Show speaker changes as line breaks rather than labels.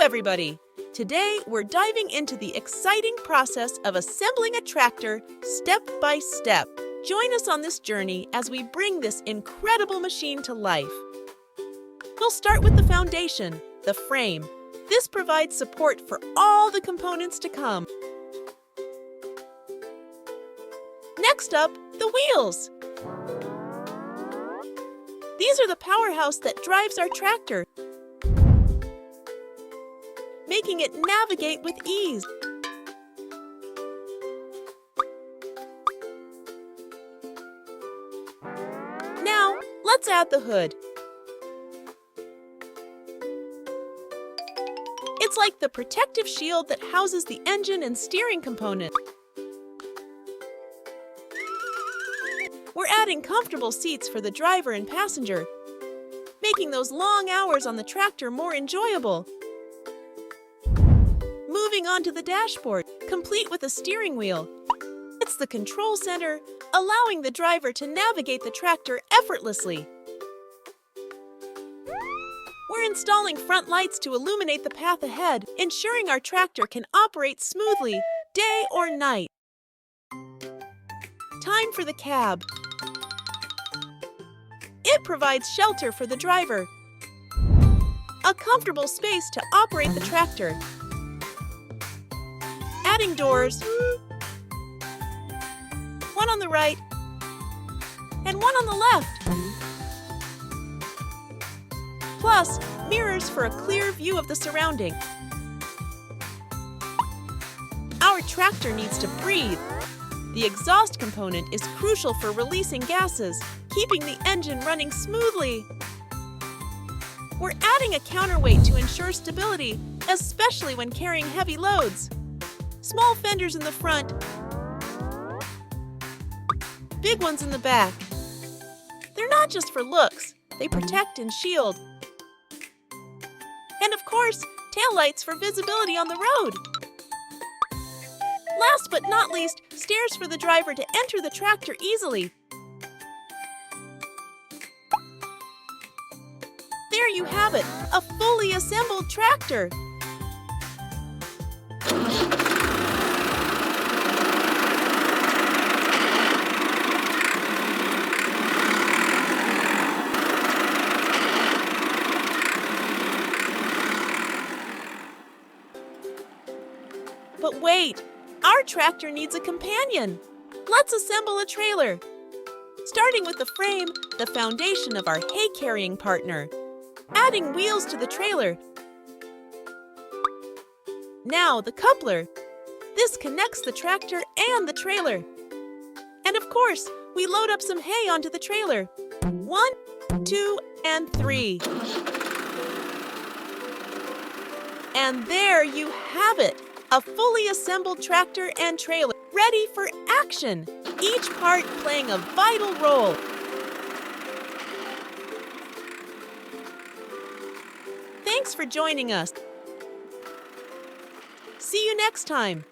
everybody! Today, we're diving into the exciting process of assembling a tractor step by step. Join us on this journey as we bring this incredible machine to life. We'll start with the foundation, the frame. This provides support for all the components to come. Next up, the wheels. These are the powerhouse that drives our tractor, making it navigate with ease. Now, let's add the hood. It's like the protective shield that houses the engine and steering component. We're adding comfortable seats for the driver and passenger, making those long hours on the tractor more enjoyable. Moving on to the dashboard, complete with a steering wheel. It's the control center, allowing the driver to navigate the tractor effortlessly. We're installing front lights to illuminate the path ahead, ensuring our tractor can operate smoothly, day or night. Time for the cab. It provides shelter for the driver, a comfortable space to operate the tractor. Adding doors, one on the right and one on the left. Plus, mirrors for a clear view of the surrounding. Our tractor needs to breathe. The exhaust component is crucial for releasing gases, keeping the engine running smoothly. We're adding a counterweight to ensure stability, especially when carrying heavy loads. Small fenders in the front, big ones in the back. They're not just for looks, they protect and shield. And of course, taillights for visibility on the road. Last but not least, stairs for the driver to enter the tractor easily. There you have it, a fully assembled tractor. But wait, our tractor needs a companion. Let's assemble a trailer. Starting with the frame, the foundation of our hay-carrying partner. Adding wheels to the trailer. Now the coupler. This connects the tractor and the trailer. And of course, we load up some hay onto the trailer. 1, 2, and 3. And there you have it. A fully assembled tractor and trailer, ready for action, each part playing a vital role. Thanks for joining us. See you next time.